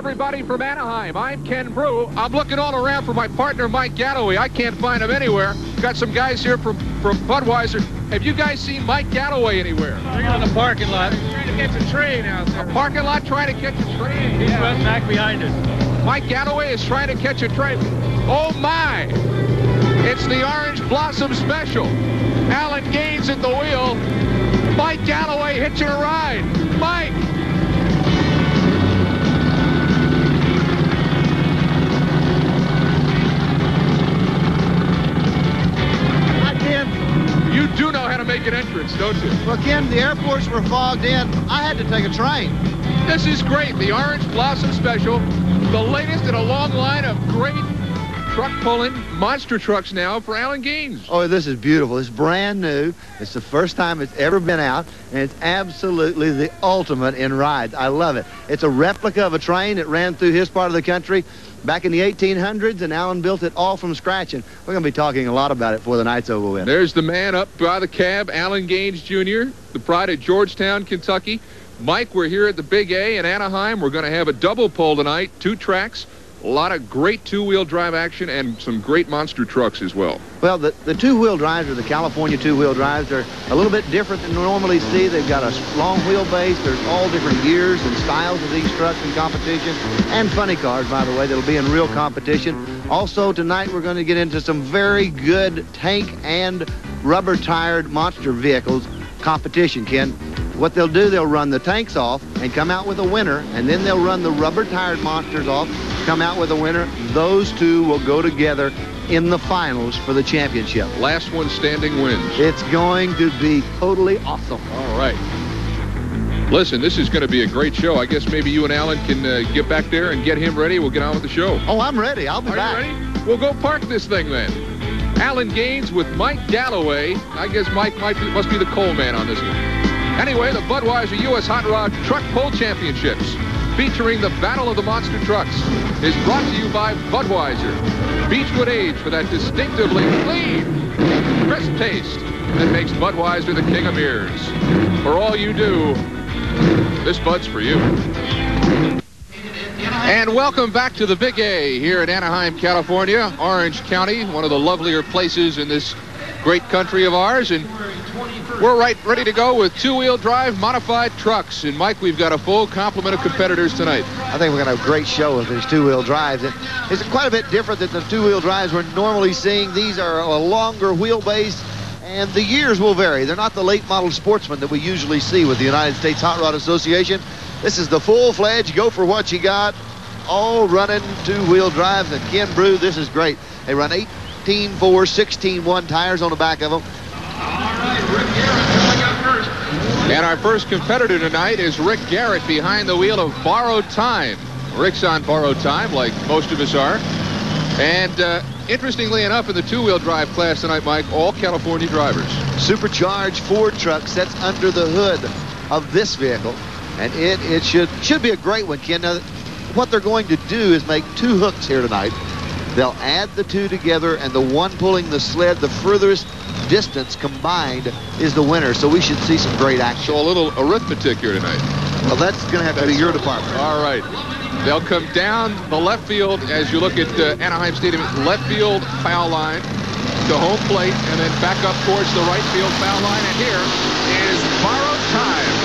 everybody from Anaheim. I'm Ken Broo. I'm looking all around for my partner, Mike Gallaway. I can't find him anywhere. Got some guys here from Budweiser. Have you guys seen Mike Gallaway anywhere? They're in the parking lot. He's trying to catch a train out there. A parking lot trying to catch a train? He's right back behind us. Mike Gallaway is trying to catch a train. Oh, my. It's the Orange Blossom Special. Alan Gaines at the wheel. Mike Gallaway hitching a ride. Mike. You do know how to make an entrance, don't you? Well, Ken, the airports were fogged in. I had to take a train. This is great. The Orange Blossom Special, the latest in a long line of great truck-pulling monster trucks now for Alan Gaines. Oh, this is beautiful. It's brand new. It's the first time it's ever been out, and it's absolutely the ultimate in rides. I love it. It's a replica of a train that ran through his part of the country back in the 1800s, and Alan built it all from scratch, and we're going to be talking a lot about it before the night's over with. There's the man up by the cab, Alan Gaines Jr., the pride of Georgetown, Kentucky. Mike, we're here at the Big A in Anaheim. We're going to have a double pole tonight, 2 tracks, a lot of great two-wheel drive action, and some great monster trucks as well. Well, the two-wheel drives, or the California two-wheel drives, are a little bit different than we normally see. They've got a long wheelbase. There's all different years and styles of these trucks in competition, and funny cars, by the way, that'll be in real competition. Also, tonight we're going to get into some very good tank and rubber-tired monster vehicles competition, Ken. What they'll do, they'll run the tanks off and come out with a winner, and then they'll run the rubber-tired monsters off, come out with a winner. Those two will go together in the finals for the championship. Last one standing wins. It's going to be totally awesome. All right. Listen, this is going to be a great show. I guess maybe you and Alan can get back there and get him ready. We'll get on with the show. Oh, I'm ready. I'll be back. Are you ready? We'll go park this thing then. Alan Gaines with Mike Gallaway. I guess Mike must be the coal man on this one. Anyway, the Budweiser U.S. Hot Rod Truck Pull Championships, featuring the Battle of the Monster Trucks, is brought to you by Budweiser. Beechwood Age for that distinctively clean, crisp taste that makes Budweiser the king of beers. For all you do, this Bud's for you. And welcome back to the Big A here in Anaheim, California, Orange County, one of the lovelier places in this great country of ours. And we're ready to go with two-wheel drive modified trucks. And Mike, we've got a full complement of competitors tonight. I think we're going to have a great show with these two-wheel drives. It's quite a bit different than the two-wheel drives we're normally seeing. These are a longer wheelbase, and the years will vary. They're not the late model sportsmen that we usually see with the United States Hot Rod Association. This is the full-fledged, go for what you got, all running two-wheel drives. And Ken Broo, this is great. They run 18.4, 16.1 tires on the back of them. And our first competitor tonight is Rick Garrett behind the wheel of Borrowed Time. Rick's on borrowed time, like most of us are. And interestingly enough, in the two-wheel drive class tonight, Mike, all California drivers. Supercharged Ford truck sets under the hood of this vehicle, and it should be a great one, Ken. Now, what they're going to do is make 2 hooks here tonight. They'll add the 2 together, and the one pulling the sled the furthest distance combined is the winner. So we should see some great action. So a little arithmetic here tonight. Well, that's going to have to be your department. All right. They'll come down the left field as you look at Anaheim Stadium, left field foul line to home plate, and then back up towards the right field foul line. And here is Borrowed Time.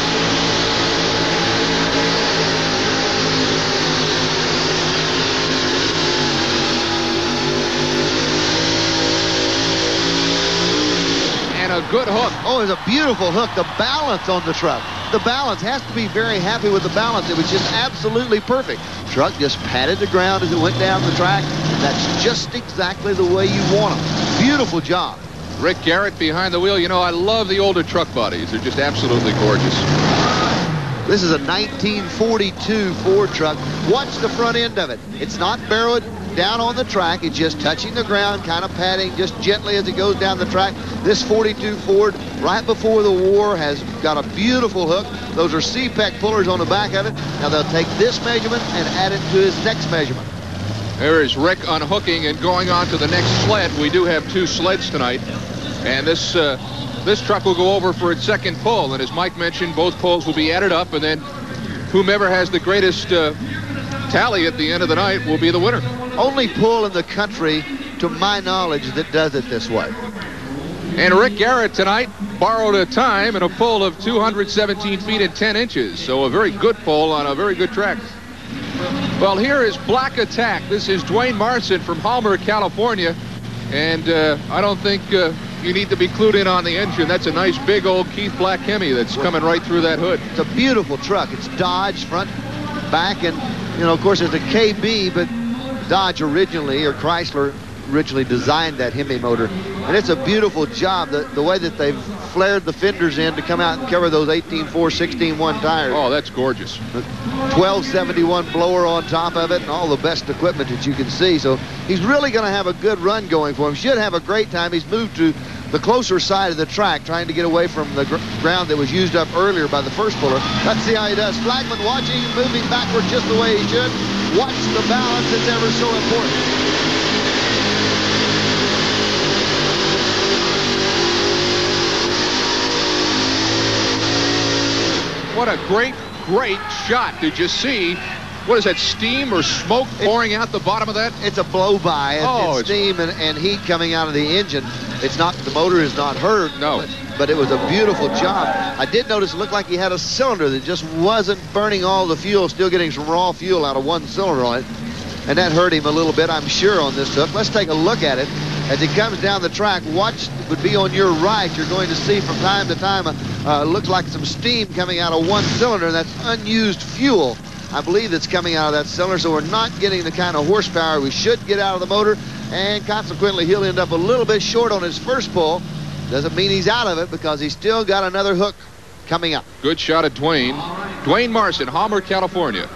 A good hook. Oh, it's a beautiful hook. The balance on the truck. The balance has to be very happy with the balance. It was just absolutely perfect. Truck just patted the ground as it went down the track. That's just exactly the way you want them. Beautiful job. Rick Garrett behind the wheel. You know, I love the older truck bodies. They're just absolutely gorgeous. This is a 1942 Ford truck. Watch the front end of it. It's not barreled down on the track. It's just touching the ground, kind of patting just gently as it goes down the track. This 42 Ford, right before the war, has got a beautiful hook. Those are CPEC pullers on the back of it. Now they'll take this measurement and add it to his next measurement. There is Rick unhooking and going on to the next sled. We do have 2 sleds tonight. And this truck will go over for its second pull. And as Mike mentioned, both pulls will be added up, and then whomever has the greatest tally at the end of the night will be the winner. Only pool in the country, to my knowledge, that does it this way. And Rick Garrett tonight borrowed a time in a pull of 217 feet and 10 inches. So a very good pull on a very good track. Well, here is Black Attack. This is Dwayne Marson from Hollmar, California. And I don't think you need to be clued in on the engine. That's a nice big old Keith Black Hemi that's coming right through that hood. It's a beautiful truck. It's Dodge front, back, and, you know, of course, it's a KB, but Dodge originally, or Chrysler originally designed that Hemi motor. And it's a beautiful job, the way that they've flared the fenders in to come out and cover those 18.4, 16.1 tires. Oh, that's gorgeous. 1271 blower on top of it and all the best equipment that you can see. So he's really going to have a good run going for him. Should have a great time. He's moved to the closer side of the track, trying to get away from the ground that was used up earlier by the first puller. Let's see how he does. Flagman watching him, moving backward just the way he should. Watch the balance. It's ever so important. What a great, great shot. Did you see, what is that, steam or smoke pouring out the bottom of that? It's a blow-by. Oh, it's steam and heat coming out of the engine. It's not, the motor is not hurt. No. But it was a beautiful job. I did notice it looked like he had a cylinder that just wasn't burning all the fuel, still getting some raw fuel out of one cylinder on it. And that hurt him a little bit, I'm sure, on this hook. Let's take a look at it. As he comes down the track, watch would be on your right. You're going to see from time to time, looks like some steam coming out of one cylinder, and that's unused fuel, I believe, that's coming out of that cylinder. So we're not getting the kind of horsepower we should get out of the motor, and consequently he'll end up a little bit short on his first pull. Doesn't mean he's out of it, because he's still got another hook coming up. Good shot at Dwayne. Dwayne Marson, Hollmar, California.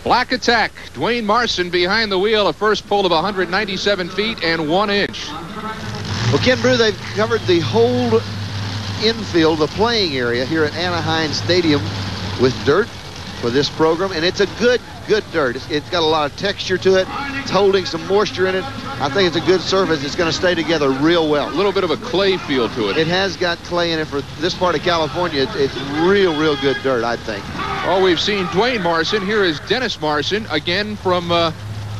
Black Attack, Dwayne Marson behind the wheel, a first pull of 197 feet and 1 inch. Well, Ken Broo, they've covered the whole infield, the playing area here at Anaheim Stadium with dirt for this program, and it's a good dirt. It's got a lot of texture to it. It's holding some moisture in it. I think it's a good surface. It's going to stay together real well. A little bit of a clay feel to it. It has got clay in it for this part of California. It's real good dirt, I think. Oh, we've seen Dwayne Marson. Here is Dennis Marson, again from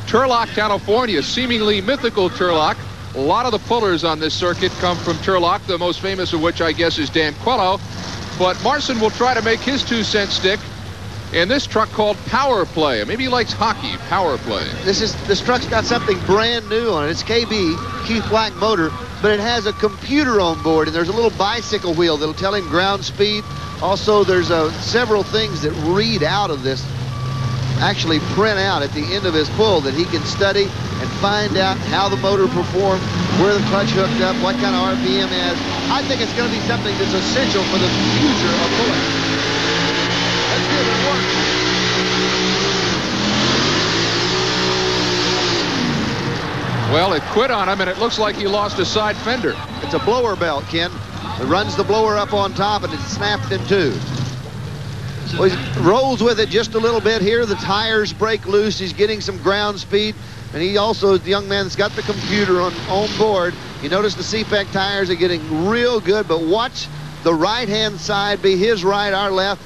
Turlock, California, seemingly mythical Turlock. A lot of the pullers on this circuit come from Turlock, the most famous of which, I guess, is Dan Quello. But Marson will try to make his 2 cents stick in this truck called Power Play. Maybe he likes hockey, Power Play. This truck's got something brand new on it. It's KB, Keith Black motor, but it has a computer on board, and there's a little bicycle wheel that'll tell him ground speed. Also, there's several things that read out of this, actually print out at the end of his pull, that he can study and find out how the motor performed, where the clutch hooked up, what kind of RPM it has. I think it's going to be something that's essential for the future of pulling. Let's see if it works. Well, it quit on him, and it looks like he lost a side fender. It's a blower belt, Ken. It runs the blower up on top, and it's snapped in 2. Well, he rolls with it just a little bit here. The tires break loose. He's getting some ground speed. And he also is the young man that's got the computer on board. You notice the CPEC tires are getting real good, but watch the right-hand side be his right, our left.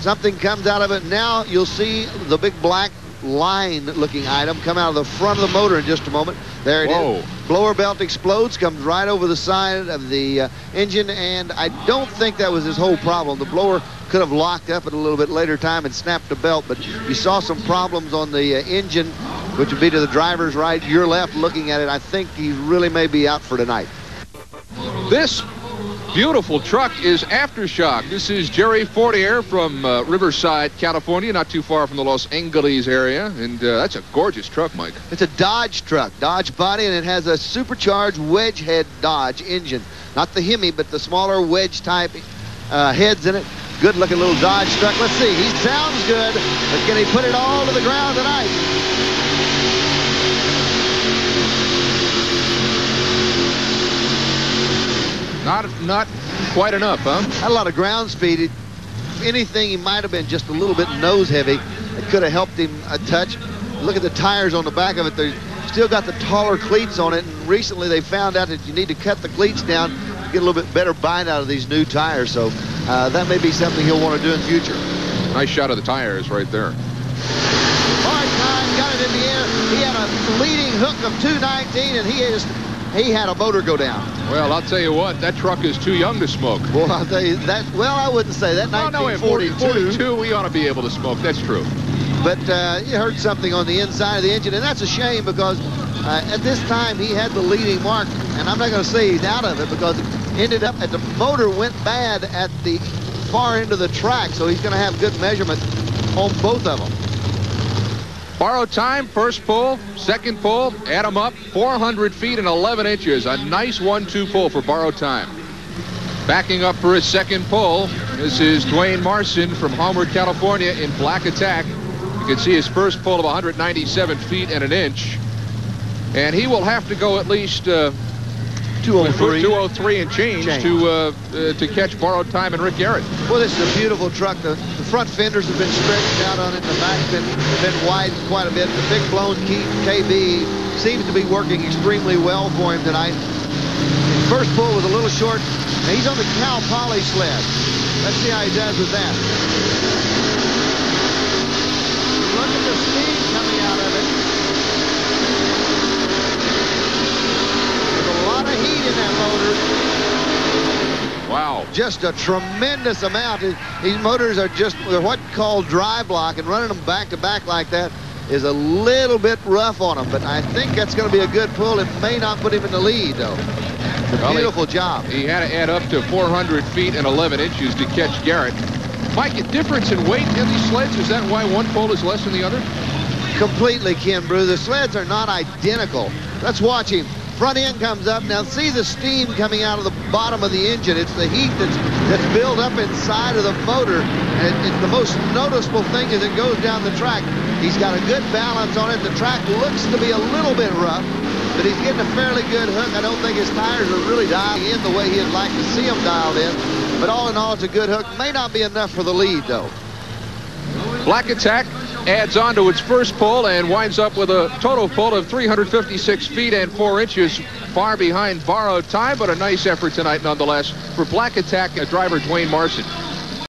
Something comes out of it. Now you'll see the big black line-looking item come out of the front of the motor in just a moment. There it is. Blower belt explodes, comes right over the side of the engine, and I don't think that was his whole problem. The blower could have locked up at a little bit later time and snapped the belt, but you saw some problems on the engine, which would be to the driver's right, your left. Looking at it, I think he really may be out for tonight. This beautiful truck is Aftershock. This is Jerry Fortier from Riverside, California, not too far from the Los Angeles area. And that's a gorgeous truck, Mike. It's a Dodge truck, Dodge body, and it has a supercharged wedge head Dodge engine. Not the Hemi, but the smaller wedge type heads in it. Good looking little Dodge truck. Let's see, he sounds good, but can he put it all to the ground tonight? Not quite enough, huh? Had a lot of ground speed. If anything, he might have been just a little bit nose heavy. It could have helped him a touch. Look at the tires on the back of it. They've still got the taller cleats on it. And recently they found out that you need to cut the cleats down to get a little bit better bite out of these new tires. So that may be something he'll want to do in the future. Nice shot of the tires right there. time, got it in the air. He had a leading hook of 219, and he had a motor go down. Well, I'll tell you what, that truck is too young to smoke. Well, I'll tell you that. Well, I wouldn't say that. No, 42, we ought to be able to smoke. That's true. But you heard something on the inside of the engine, and that's a shame because at this time he had the leading mark, and I'm not going to say he's out of it because it ended up the motor went bad at the far end of the track, so he's going to have good measurement on both of them. Borrowed time, first pull, second pull, add them up, 400 feet and 11 inches. A nice 1-2 pull for borrowed time. Backing up for his second pull, this is Dwayne Marson from Homeward, California in Black Attack. You can see his first pull of 197 feet and an inch. And he will have to go at least 203 and change. To catch borrowed time and Rick Garrett. Well, this is a beautiful truck. The front fenders have been stretched out on it. The back's been widened quite a bit. The big blown KB seems to be working extremely well for him tonight. His first pull was a little short. And he's on the Cal Poly sled. Let's see how he does with that. Look at the steam coming out of it. There's a lot of heat in that motor. Wow. Just a tremendous amount. These motors are just, they're what called dry block, and running them back to back like that is a little bit rough on them, but I think that's going to be a good pull. It may not put him in the lead, though. It's a beautiful job. He had to add up to 400 feet and 11 inches to catch Garrett. Mike, a difference in weight in these sleds? Is that why one pole is less than the other? Completely, Ken Broo. The sleds are not identical. Let's watch him. Front end comes up. Now see the steam coming out of the bottom of the engine. It's the heat that's built up inside of the motor. And the most noticeable thing as it goes down the track. He's got a good balance on it. The track looks to be a little bit rough, but he's getting a fairly good hook. I don't think his tires are really dialing in the way he'd like to see them dialed in. But all in all, it's a good hook. May not be enough for the lead, though. Black Attack adds on to its first pull and winds up with a total pull of 356 feet and 4 inches, far behind borrowed time, but a nice effort tonight nonetheless for Black Attack driver Dwayne Marson.